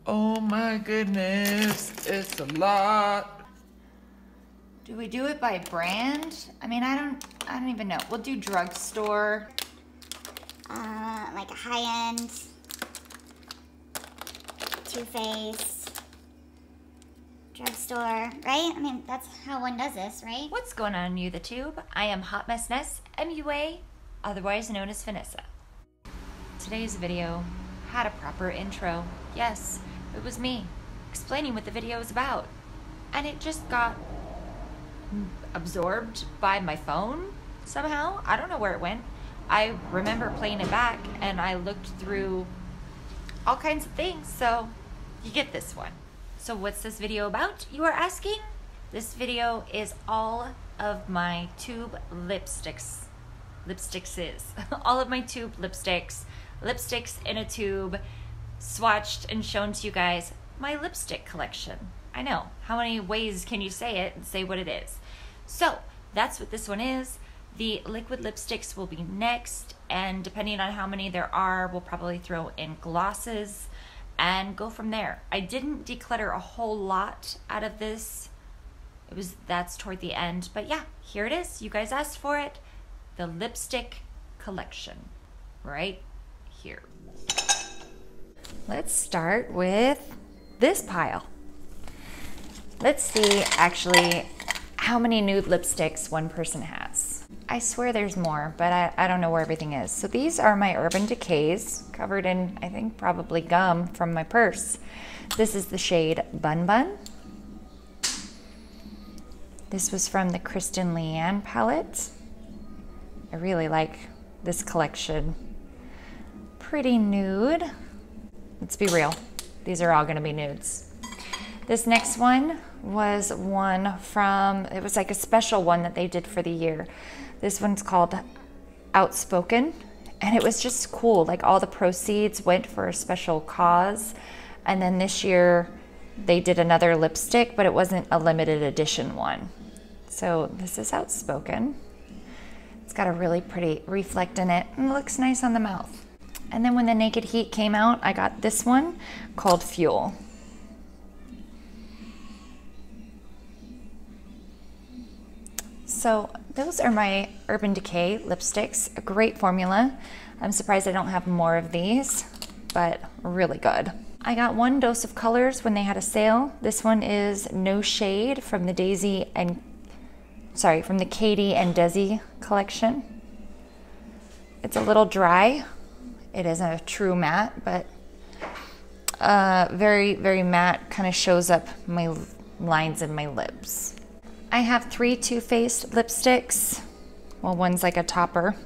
Oh my goodness, it's a lot. Do we do it by brand? I mean, I don't even know. We'll do drugstore. Like a high-end Too Faced drugstore, right? I mean, that's how one does this, right? What's going on in the tube? I am HotMessNessMua, otherwise known as Vanessa. Today's video had a proper intro. Yes, it was me explaining what the video is about. And it just got absorbed by my phone somehow. I don't know where it went. I remember playing it back and I looked through all kinds of things, so you get this one. So what's this video about, you are asking? This video is all of my tube lipsticks. All of my tube lipsticks in a tube, swatched and shown to you guys my lipstick collection. I know, how many ways can you say it and say what it is? So that's what this one is. The liquid lipsticks will be next, and depending on how many there are, we'll probably throw in glosses and go from there. I didn't declutter a whole lot out of this. That's toward the end, but yeah, here it is. You guys asked for it. The lipstick collection, right here. Let's start with this pile. Let's see actually how many nude lipsticks one person has. I swear there's more, but I don't know where everything is. So these are my Urban Decays, covered in, I think, probably gum from my purse. This is the shade Bun Bun. This was from the Kristen Leanne palette. I really like this collection. Pretty nude. Let's be real. These are all gonna be nudes. This next one was one from, it was like a special one that they did for the year. This one's called Outspoken, and it was just cool. Like all the proceeds went for a special cause. And then this year they did another lipstick, but it wasn't a limited edition one. So this is Outspoken. It's got a really pretty reflect in it and it looks nice on the mouth. And then when the Naked Heat came out, I got this one called Fuel. So those are my Urban Decay lipsticks, a great formula. I'm surprised I don't have more of these, but really good. I got one dose of colors when they had a sale. This one is No Shade from the Katie and Desi collection. It's a little dry. It isn't a true matte, but very, very matte, kind of shows up my lines in my lips. I have 3 Too Faced lipsticks. Well, one's like a topper.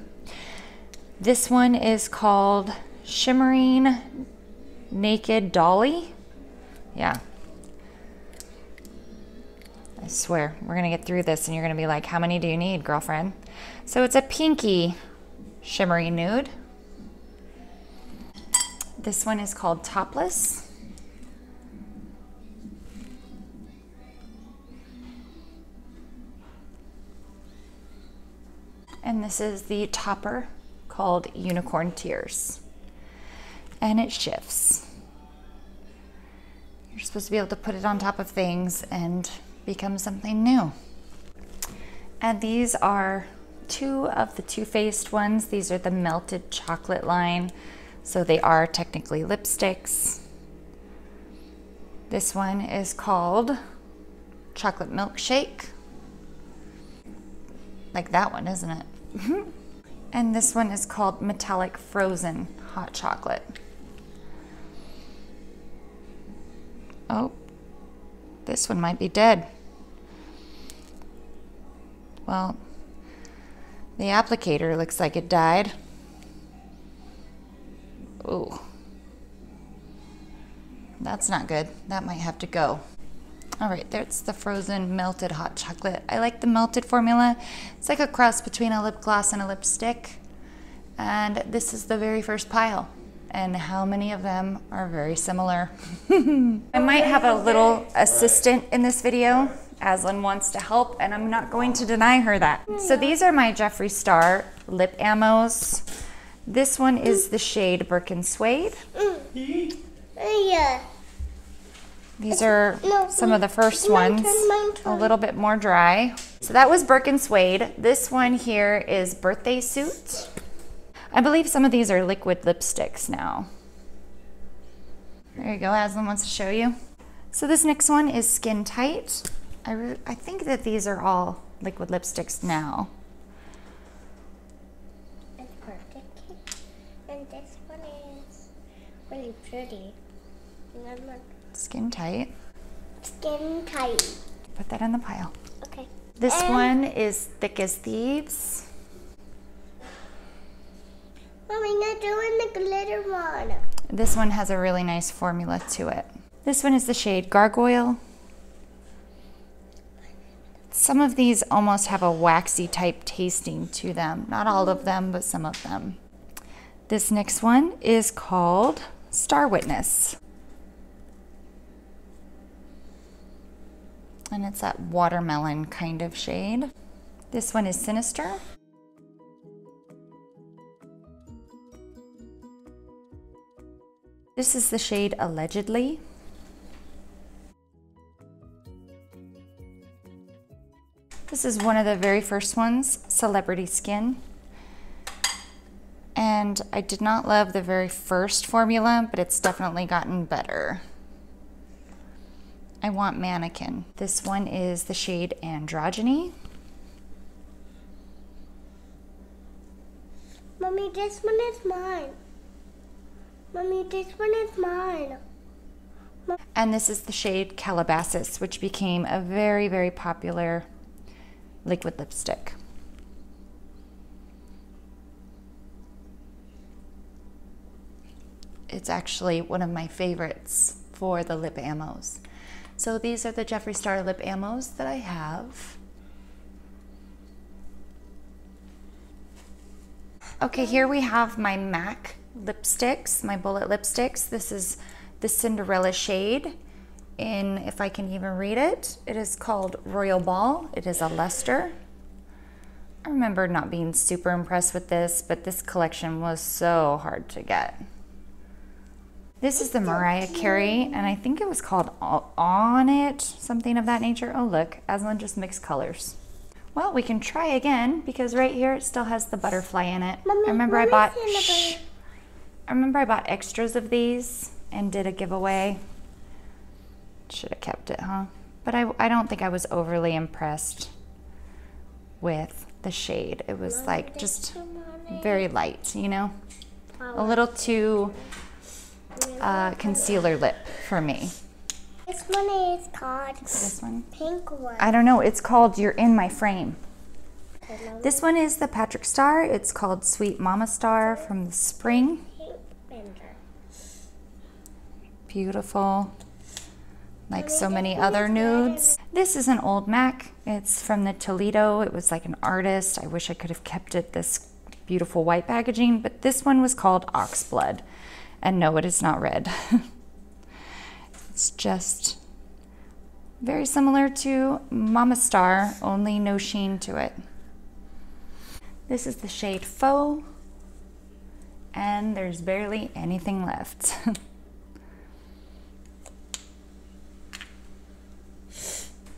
This one is called Shimmering Naked Dolly. Yeah. I swear, we're gonna get through this and you're gonna be like, how many do you need, girlfriend? So it's a pinky shimmery nude. This one is called Topless. And this is the topper called Unicorn Tears. And it shifts. You're supposed to be able to put it on top of things and become something new. And these are 2 of the Too Faced ones. These are the Melted Chocolate line. So they are technically lipsticks. This one is called Chocolate Milkshake. Like that one, isn't it? And this one is called Metallic Frozen Hot Chocolate. Oh, this one might be dead. Well, the applicator looks like it died. Ooh, that's not good. That might have to go. All right, there's the frozen melted hot chocolate. I like the melted formula. It's like a cross between a lip gloss and a lipstick. And this is the very first pile. And how many of them are very similar? I might have a little assistant in this video. Aslan wants to help, and I'm not going to deny her that. So these are my Jeffree Star lip ammos. This one is the shade Birkin Suede. Yeah. These are some of the first ones, my turn. a little bit more dry. So that was Birkin Suede. This one here is Birthday Suit. I believe some of these are liquid lipsticks now. There you go, Aslan wants to show you. So this next one is Skin Tight. I think that these are all liquid lipsticks now. It's perfect. And this one is really pretty. Skin Tight. Skin Tight. Put that in the pile. Okay. This one is Thick as Thieves. Mommy, not doing the glitter one. This one has a really nice formula to it. This one is the shade Gargoyle. Some of these almost have a waxy type tasting to them. Not all of them, but some of them. This next one is called Star Witness. And it's that watermelon kind of shade. This one is Sinister. This is the shade Allegedly. This is one of the very first ones, Celebrity Skin. And I did not love the very first formula, but it's definitely gotten better. I want Mannequin. This one is the shade Androgyny. Mommy, this one is mine. Mommy, this one is mine. And this is the shade Calabasas, which became a very, very popular liquid lipstick. It's actually one of my favorites for the lip ammos. So these are the Jeffree Star lip ammos that I have. Okay, here we have my MAC lipsticks, my bullet lipsticks. This is the Cinderella shade in, if I can even read it, it is called Royal Ball. It is a luster. I remember not being super impressed with this, but this collection was so hard to get. This is the Mariah Carey, and I think it was called On It, something of that nature. Oh look, Aslan just mixed colors. Well, we can try again, because right here it still has the butterfly in it. Mommy, I remember I bought extras of these and did a giveaway. Should have kept it, huh? But I don't think I was overly impressed with the shade. It was like just very light, you know? A little too concealer lip for me. This one is called This one? Pink one. I don't know, it's called You're in My Frame. This one is the Patrick Star. It's called Sweet Mama Star from the spring. Beautiful. Like so many other nudes. This is an old MAC. It's from the Toledo. It was like an artist. I wish I could have kept it this beautiful white packaging, but this one was called Oxblood. And no, it is not red. It's just very similar to Mama Star, only no sheen to it. This is the shade Faux, and there's barely anything left.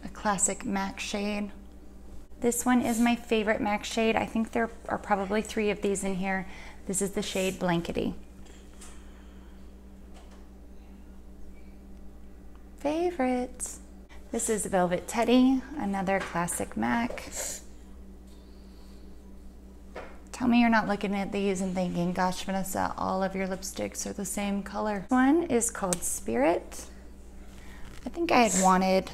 A classic MAC shade. This one is my favorite MAC shade. I think there are probably 3 of these in here. This is the shade Blankety. Favorites. This is Velvet Teddy, another classic MAC. Tell me you're not looking at these and thinking, gosh, Vanessa, all of your lipsticks are the same color. This one is called Spirit. I think I had wanted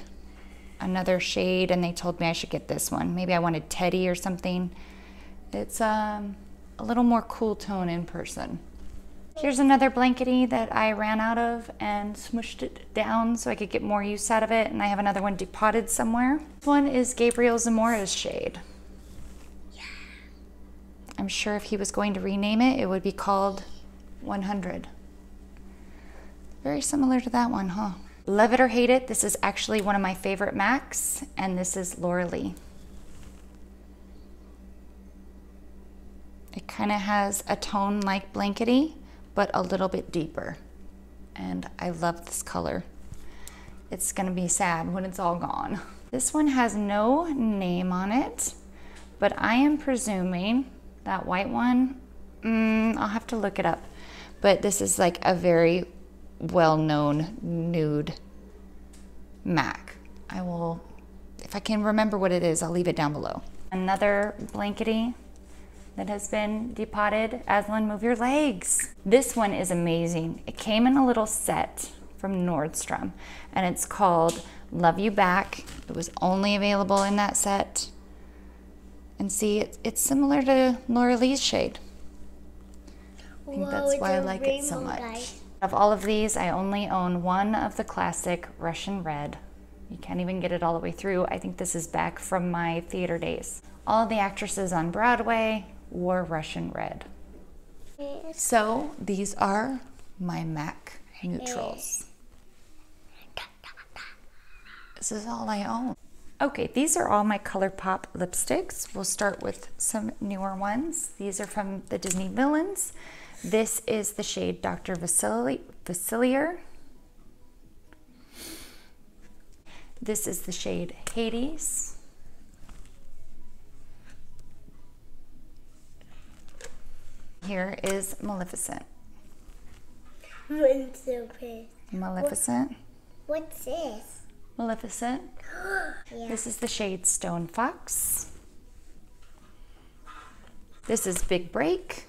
another shade and they told me I should get this one. Maybe I wanted Teddy or something. It's a little more cool tone in person. Here's another Blankety that I ran out of and smushed it down so I could get more use out of it, and I have another one depotted somewhere. This one is Gabriel Zamora's shade. Yeah. I'm sure if he was going to rename it, it would be called 100. Very similar to that one, huh? Love it or hate it, this is actually one of my favorite MACs, and this is Laura Lee. It kind of has a tone like Blankety, but a little bit deeper. And I love this color. it's gonna be sad when it's all gone. This one has no name on it, but I am presuming that white one, I'll have to look it up. But this is like a very well-known nude MAC. I will, if I can remember what it is, I'll leave it down below. Another blankety that has been depotted. Aslan, move your legs. This one is amazing. It came in a little set from Nordstrom, and it's called Love You Back. It was only available in that set. And see, it's similar to Laura Lee's shade. I think that's why I like it so much. Of all of these, I only own one of the classic Russian Red. You can't even get it all the way through. I think this is back from my theater days. All the actresses on Broadway wore Russian Red. So these are my MAC neutrals. This is all I own. Okay, these are all my ColourPop lipsticks. We'll start with some newer ones. These are from the Disney Villains. This is the shade Dr. Facilier. This is the shade Hades. Here is Maleficent. Maleficent. What's this? Maleficent. Yeah. This is the shade Stone Fox. This is Big Break.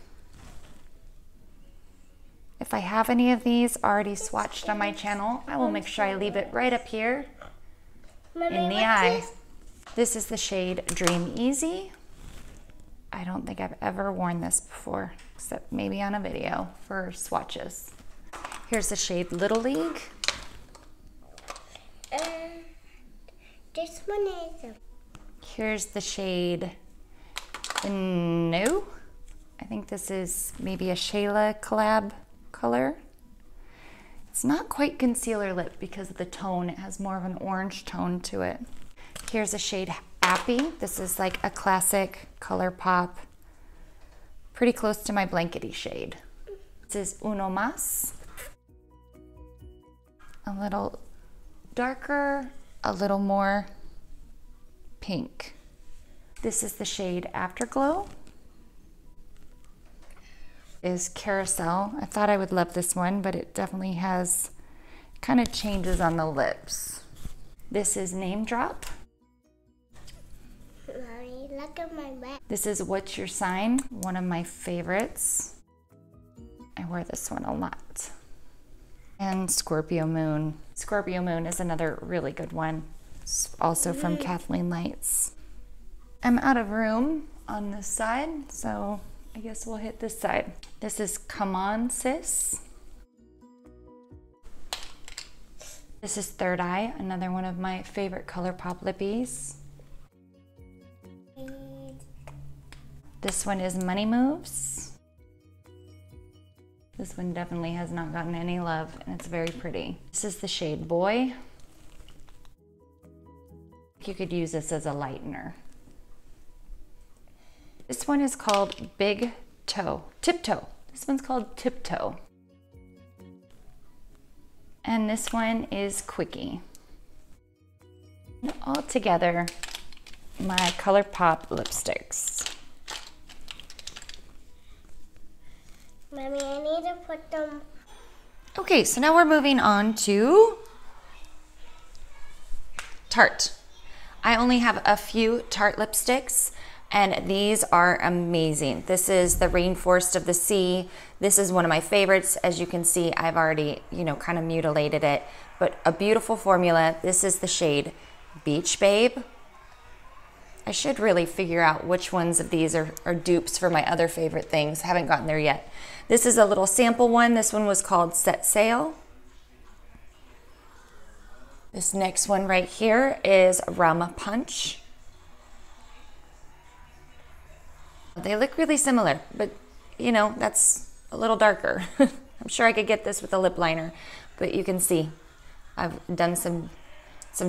If I have any of these already swatched on my channel, I will make sure I leave it right up here in the eye. This is the shade Dream Easy. I don't think I've ever worn this before, except maybe on a video for swatches. Here's the shade Little League. This one is Here's the shade No. I think this is maybe a Shayla collab color. It's not quite concealer lip because of the tone. It has more of an orange tone to it. Here's a shade Happy. This is like a classic ColourPop, pretty close to my blankety shade. This is Uno Mas. A little darker, a little more pink. This is the shade Afterglow. Is Carousel. I thought I would love this one, but it definitely has kind of changes on the lips. This is Name Drop. Mommy, look at my back. This is What's Your Sign, one of my favorites. I wear this one a lot. And Scorpio Moon. Scorpio Moon is another really good one. It's also from Kathleen Lights. I'm out of room on this side, so I guess we'll hit this side. This is Come On Sis. This is Third Eye, another one of my favorite ColourPop lippies. This one is Money Moves. This one definitely has not gotten any love, and it's very pretty. This is the shade Boy. You could use this as a lightener. This one is called Big Toe, Tiptoe. This one's called Tiptoe. And this one is Quickie. And all together, my ColourPop lipsticks. Mommy, I need to put them. Okay, so now we're moving on to Tarte. I only have a few Tarte lipsticks, and these are amazing. This is the Rainforest of the Sea. This is one of my favorites. As you can see, I've already, kind of mutilated it, but a beautiful formula. This is the shade Beach Babe. I should really figure out which ones of these are dupes for my other favorite things. Haven't gotten there yet. This is a little sample one. This one was called Set Sail. This next one right here is Rama Punch. They look really similar, but that's a little darker. I'm sure I could get this with a lip liner, but you can see I've done some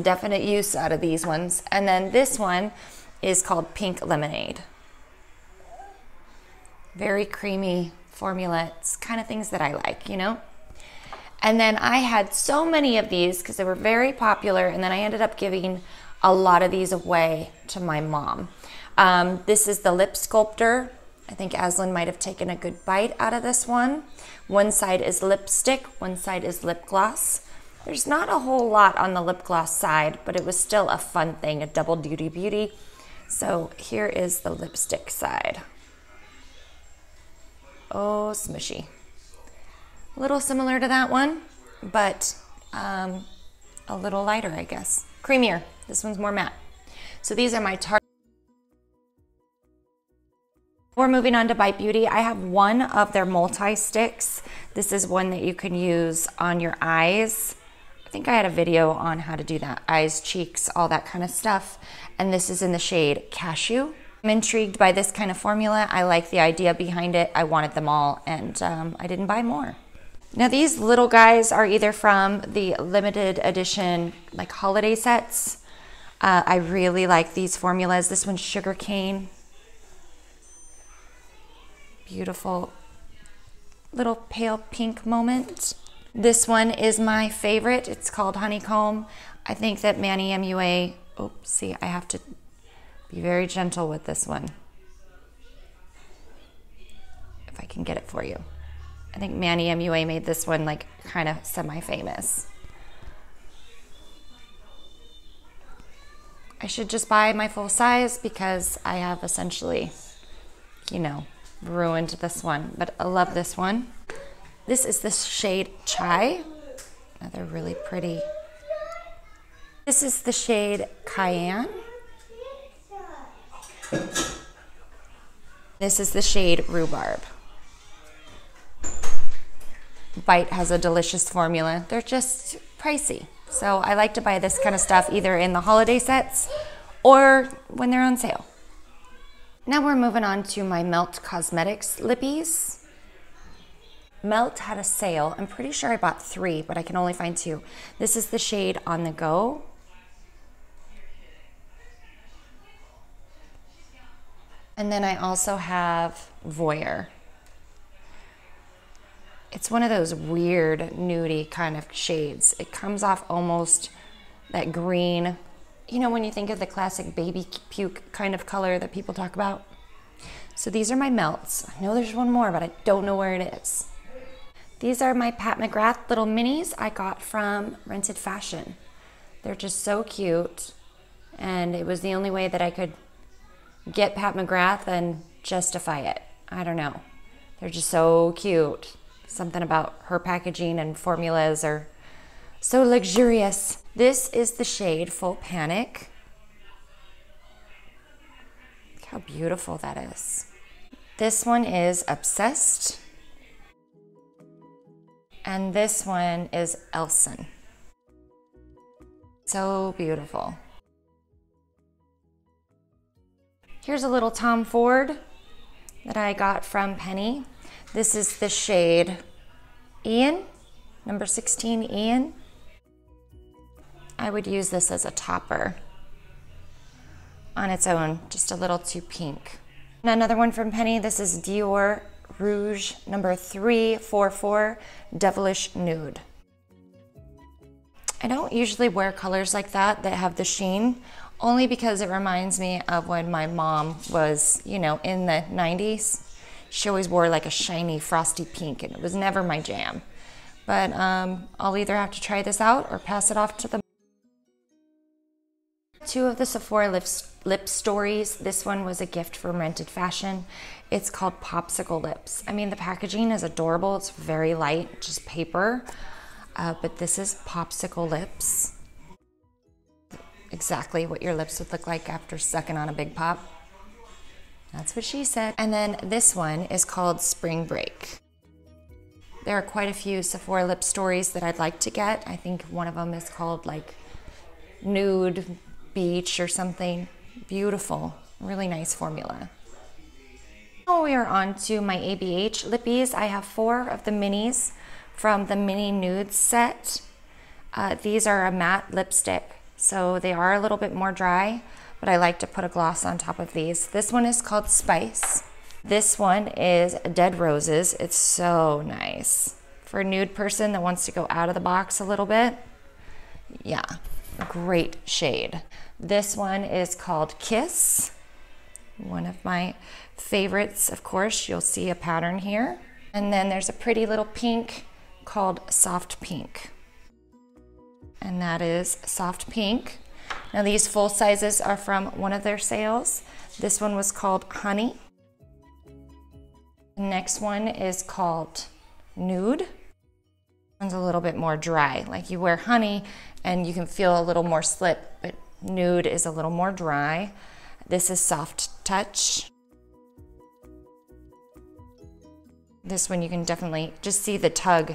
definite use out of these ones. And then this one is called Pink Lemonade. Very creamy formula. It's kind of things that I like, And then I had so many of these because they were very popular, and then I ended up giving a lot of these away to my mom. This is the lip sculptor. I think Aslan might have taken a good bite out of this one. One side is lipstick, one side is lip gloss. There's not a whole lot on the lip gloss side, but it was still a fun thing, a double duty beauty. So here is the lipstick side. Oh, smushy. A little similar to that one, but a little lighter, I guess. Creamier. This one's more matte. So these are my Tarte. We're moving on to Bite Beauty. I have one of their multi-sticks. This is one that you can use on your eyes. I think I had a video on how to do that. Eyes, cheeks, all that kind of stuff. And this is in the shade Cashew. I'm intrigued by this kind of formula. I like the idea behind it. I wanted them all, and I didn't buy more. Now these little guys are either from the limited edition like holiday sets. I really like these formulas. This one's Sugar Cane. Beautiful little pale pink moment. This one is my favorite. It's called Honeycomb. I think that Manny MUA, oops, see, I have to be very gentle with this one. If I can get it for you. I think Manny MUA made this one like kind of semi-famous. I should just buy my full size because I have essentially, you know, ruined this one, but I love this one. This is the shade Chai. Another really pretty. This is the shade Cayenne. This is the shade Rhubarb. Bite has a delicious formula. They're just pricey. So I like to buy this kind of stuff either in the holiday sets or when they're on sale. Now we're moving on to my Melt Cosmetics lippies. Melt had a sale. I'm pretty sure I bought 3, but I can only find 2. This is the shade On the Go. And then I also have Voyeur. It's one of those weird nudie kind of shades. It comes off almost that green, you know, when you think of the classic baby puke kind of color that people talk about. So these are my melts. I know there's one more, but I don't know where it is. These are my Pat McGrath little minis I got from Rented Fashion. They're just so cute. And it was the only way that I could get Pat McGrath and justify it. I don't know. They're just so cute. Something about her packaging and formulas are so luxurious. This is the shade Full Panic. Look how beautiful that is. This one is Obsessed. And this one is Elson. So beautiful. Here's a little Tom Ford that I got from Penny. This is the shade Ian, number 16 Ian. I would use this as a topper on its own, just a little too pink. And another one from Penny, this is Dior Rouge number 344 Devilish Nude. I don't usually wear colors like that have the sheen, only because it reminds me of when my mom was, you know, in the 90s. She always wore like a shiny frosty pink, and it was never my jam. But I'll either have to try this out or pass it off to the... 2 of the Sephora lip stories. This one was a gift from Rented Fashion. It's called Popsicle Lips. I mean, the packaging is adorable. It's very light, just paper. But this is Popsicle Lips. Exactly what your lips would look like after sucking on a big pop. That's what she said. And then this one is called Spring Break. There are quite a few Sephora lip stories that I'd like to get. I think one of them is called like Nude Beach or something. Beautiful, really nice formula. Now we are on to my ABH lippies. I have 4 of the minis from the Mini Nudes set. These are a matte lipstick, so they are a little bit more dry, but I like to put a gloss on top of these. This one is called Spice. This one is Dead Roses. It's so nice. for a nude person that wants to go out of the box a little bit. Yeah, great shade. This one is called Kiss. One of my favorites, of course. You'll see a pattern here. And then there's a pretty little pink called Soft Pink. And that is Soft Pink. Now these full sizes are from one of their sales. This one was called Honey. The next one is called Nude. One's a little bit more dry. Like you wear Honey and you can feel a little more slip, but Nude is a little more dry. This is Soft Touch. This one you can definitely just see the tug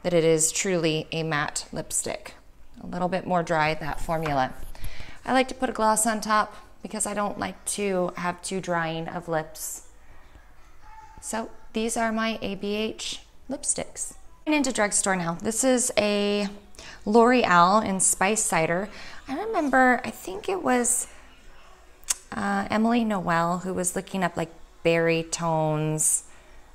that it is truly a matte lipstick. A little bit more dry, that formula. I like to put a gloss on top because I don't like to have too drying of lips. So these are my ABH lipsticks. Into drugstore now. This is a L'Oreal in Spice Cider. I remember, I think it was Emily Noel who was looking up like berry tones.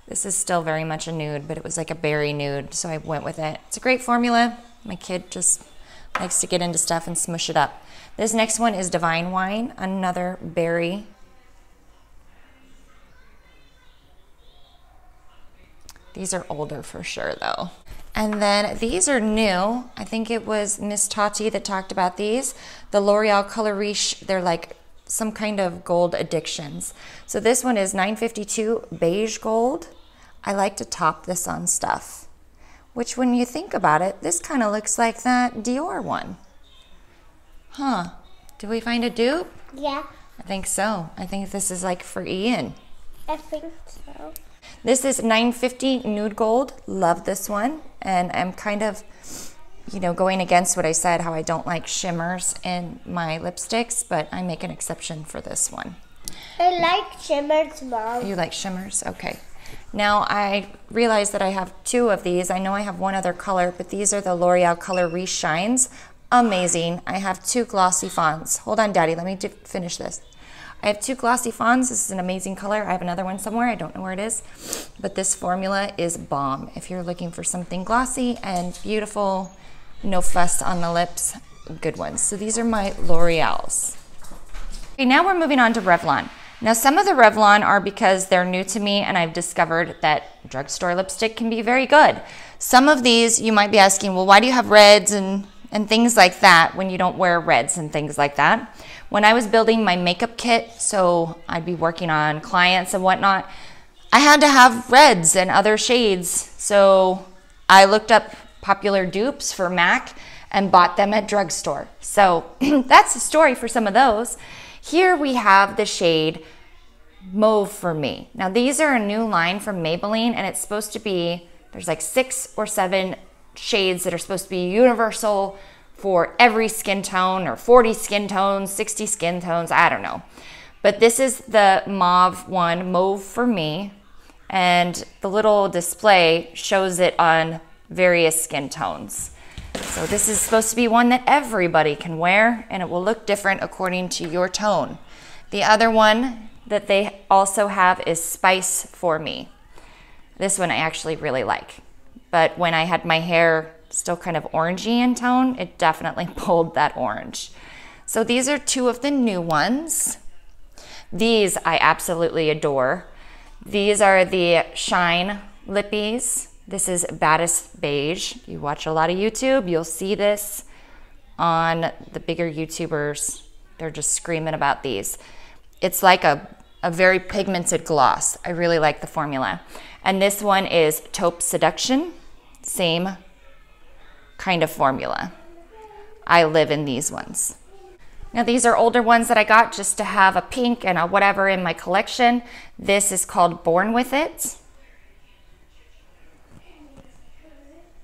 This is still very much a nude, but it was like a berry nude, so I went with it. It's a great formula. My kid just likes to get into stuff and smush it up. This next one is Divine Wine, another berry. These are older for sure though. And then these are new. I think it was Miss Tati that talked about these. The L'Oreal Color Riche, they're like some kind of gold addictions. So this one is $9.52 beige gold. I like to top this on stuff, which when you think about it, this kind of looks like that Dior one. Huh, did we find a dupe? Yeah. I think so. I think this is like for Ian. I think so. This is $9.50 nude gold. Love this one. And I'm kind of, you know, going against what I said, how I don't like shimmers in my lipsticks, but I make an exception for this one. I like shimmers, Mom. You like shimmers? Okay. Now I realize that I have two of these. I know I have one other color, but these are the L'Oreal Color Riche Shines. Amazing. I have two glossy fawns. Hold on, Daddy. Let me finish this. I have two glossy fawns. This is an amazing color. I have another one somewhere. I don't know where it is. But this formula is bomb. If you're looking for something glossy and beautiful, no fuss on the lips, good ones. So these are my L'Oreals. Okay, now we're moving on to Revlon. Now some of the Revlon are because they're new to me and I've discovered that drugstore lipstick can be very good. Some of these you might be asking, well, why do you have reds and things like that when you don't wear reds and things like that? When I was building my makeup kit, so I'd be working on clients and whatnot, I had to have reds and other shades. So I looked up popular dupes for MAC and bought them at drugstore. So that's the story for some of those. Here we have the shade Mauve for Me. Now these are a new line from Maybelline and it's supposed to be, there's like 6 or 7 shades that are supposed to be universal for every skin tone, or 40 skin tones, 60 skin tones, I don't know. But this is the mauve one, Mauve for Me, and the little display shows it on various skin tones. So this is supposed to be one that everybody can wear, and it will look different according to your tone. The other one that they also have is Spice for Me. This one I actually really like. But when I had my hair still kind of orangey in tone, it definitely pulled that orange. So these are two of the new ones. These I absolutely adore. These are the Shine Lippies. This is Baddest Beige. You watch a lot of YouTube, you'll see this on the bigger YouTubers. They're just screaming about these. It's like a very pigmented gloss. I really like the formula. And this one is Taupe Seduction. Same kind of formula. I live in these ones. Now these are older ones that I got just to have a pink and a whatever in my collection. This is called Born With It.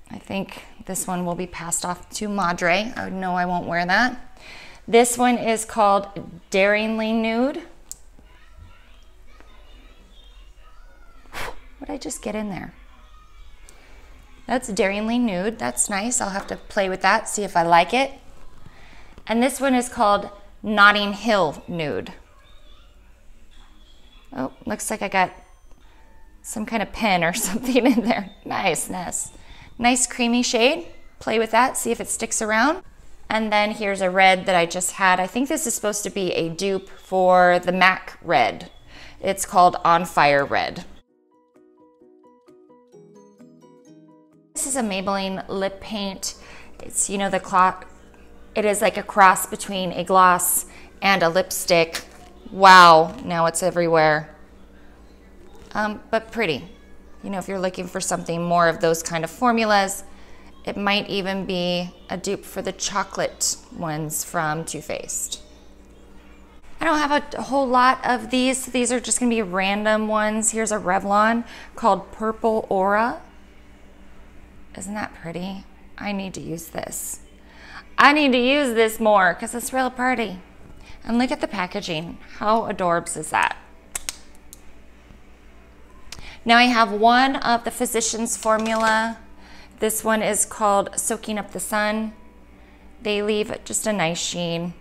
I think this one will be passed off to Madre. I know I won't wear that. This one is called Daringly Nude. What did I just get in there? That's Daringly Nude. That's nice. I'll have to play with that, see if I like it. And this one is called Notting Hill Nude. Oh, looks like I got some kind of pen or something in there. Niceness. Nice creamy shade. Play with that, see if it sticks around. And then here's a red that I just had. I think this is supposed to be a dupe for the MAC red. It's called On Fire Red. This is a Maybelline lip paint. It's, you know, the cloth. It is like a cross between a gloss and a lipstick. Wow, now it's everywhere. But pretty. You know, if you're looking for something more of those kind of formulas, it might even be a dupe for the chocolate ones from Too Faced. I don't have a whole lot of these. These are just gonna be random ones. Here's a Revlon called Purple Aura. Isn't that pretty? I need to use this. I need to use this more because it's real pretty. And look at the packaging. How adorbs is that? Now I have one of the Physicians formula. This one is called Soaking Up the Sun. They leave just a nice sheen.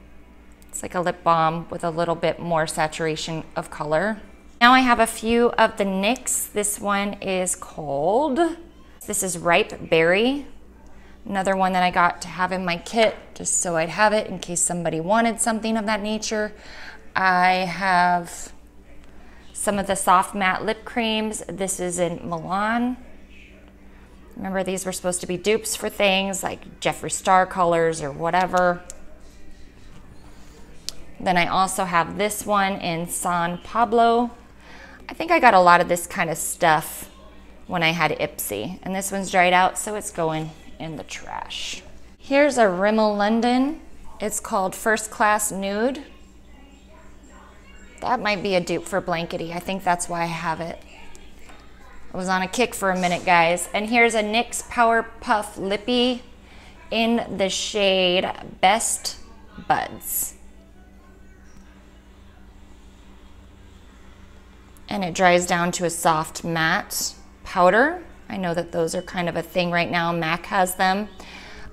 It's like a lip balm with a little bit more saturation of color. Now I have a few of the NYX. This one is called, this is Ripe Berry. Another one that I got to have in my kit, just so I'd have it in case somebody wanted something of that nature. I have some of the soft matte lip creams. This is in Milan. Remember, these were supposed to be dupes for things like Jeffree Star colors or whatever. Then I also have this one in San Pablo. I think I got a lot of this kind of stuff when I had Ipsy. And this one's dried out, so it's going in the trash. Here's a Rimmel London. It's called First Class Nude. That might be a dupe for Blankety. I think that's why I have it. I was on a kick for a minute, guys. And here's a NYX Power Puff Lippy in the shade Best Buds. And it dries down to a soft matte powder. I know that those are kind of a thing right now. MAC has them.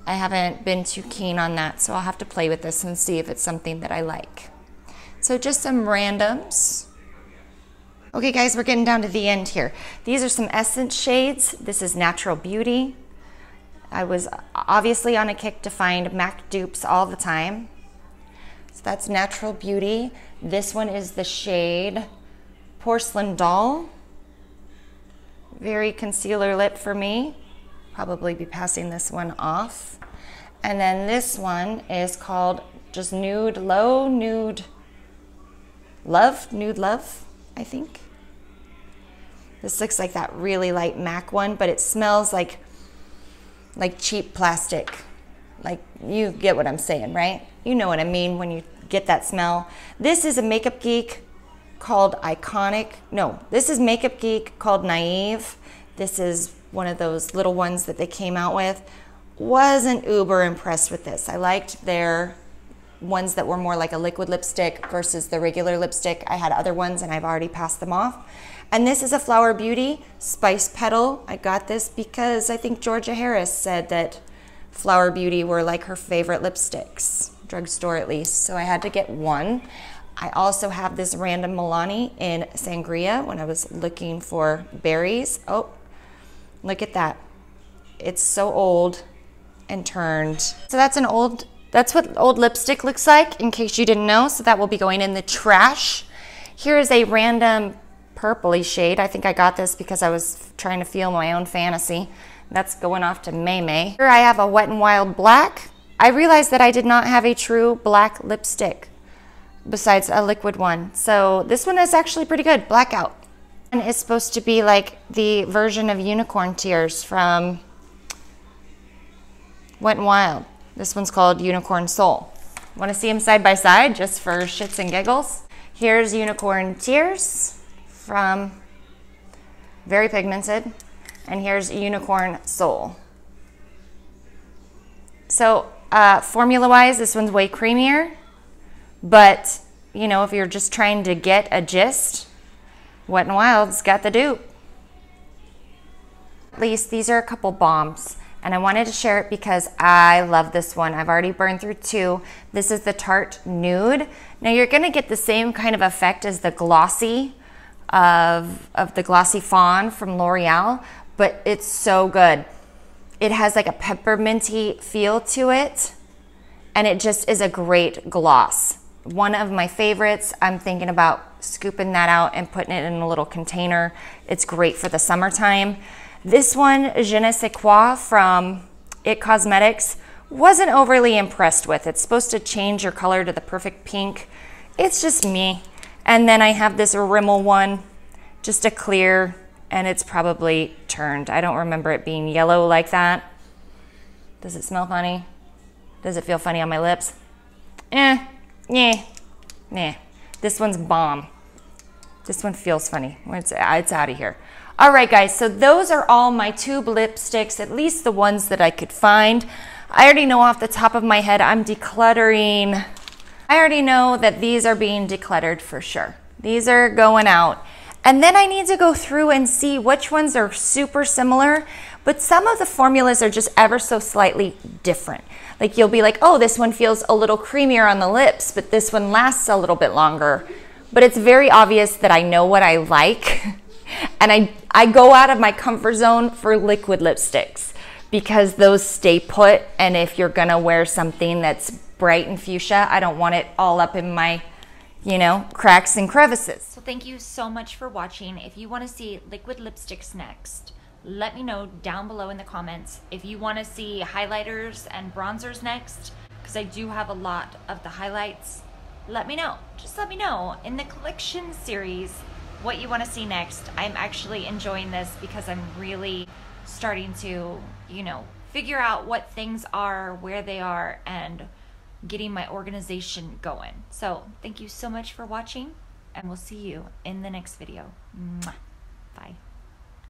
I haven't been too keen on that, so I'll have to play with this and see if it's something that I like. So just some randoms. Okay guys, we're getting down to the end here. These are some Essence shades. This is Natural Beauty. I was obviously on a kick to find MAC dupes all the time. So that's Natural Beauty. This one is the shade Porcelain Doll. Very concealer lip for me. Probably be passing this one off. And then this one is called just Nude Low, Nude Love, I think. This looks like that really light MAC one, but it smells like cheap plastic. Like, you get what I'm saying, right? You know what I mean when you get that smell. This is a Makeup Geek called Iconic. No, this is Makeup Geek called Naive. This is one of those little ones that they came out with. Wasn't uber impressed with this. I liked their ones that were more like a liquid lipstick versus the regular lipstick. I had other ones and I've already passed them off. And this is a Flower Beauty Spice Petal. I got this because I think Georgia Harris said that Flower Beauty were like her favorite lipsticks, drugstore at least, so I had to get one. I also have this random Milani in Sangria when I was looking for berries. Oh, look at that. It's so old and turned. So that's what old lipstick looks like, in case you didn't know. So that will be going in the trash. Here is a random purpley shade. I think I got this because I was trying to feel my own fantasy. That's going off to May May. Here I have a Wet n Wild Black. I realized that I did not have a true black lipstick besides a liquid one. So this one is actually pretty good, Blackout. And it's supposed to be like the version of Unicorn Tears from Wet n Wild. This one's called Unicorn Soul. Want to see them side by side just for shits and giggles? Here's Unicorn Tears from Very Pigmented. And here's Unicorn Soul. So formula-wise, this one's way creamier. But, you know, if you're just trying to get a gist, Wet n Wild's got the dupe. At least these are a couple bombs. And I wanted to share it because I love this one. I've already burned through two. This is the Tarte Nude. Now you're gonna get the same kind of effect as the glossy of the Glossy Fawn from L'Oreal, but it's so good. It has like a pepperminty feel to it, and it just is a great gloss. One of my favorites. I'm thinking about scooping that out and putting it in a little container. It's great for the summertime. This one, Je ne sais quoi from It Cosmetics, wasn't overly impressed with. It's supposed to change your color to the perfect pink. It's just me. And then I have this Rimmel one, just a clear, and it's probably turned. I don't remember it being yellow like that. Does it smell funny? Does it feel funny on my lips? Nah. This one's bomb. This one feels funny. It's out of here. All right, guys, so those are all my tube lipsticks, at least the ones that I could find. I already know off the top of my head I'm decluttering. I already know that these are being decluttered for sure. These are going out. And then I need to go through and see which ones are super similar, but some of the formulas are just ever so slightly different. Like you'll be like, oh, this one feels a little creamier on the lips, but this one lasts a little bit longer. But it's very obvious that I know what I like. And I go out of my comfort zone for liquid lipsticks because those stay put. And if you're gonna wear something that's bright and fuchsia, I don't want it all up in my, you know, cracks and crevices. So thank you so much for watching. If you want to see liquid lipsticks next, let me know down below in the comments. If you want to see highlighters and bronzers next, because I do have a lot of the highlights, let me know. Just let me know in the collection series what you want to see next. I'm actually enjoying this because I'm really starting to, you know, figure out what things are, where they are, and getting my organization going. So thank you so much for watching, and we'll see you in the next video. Mwah.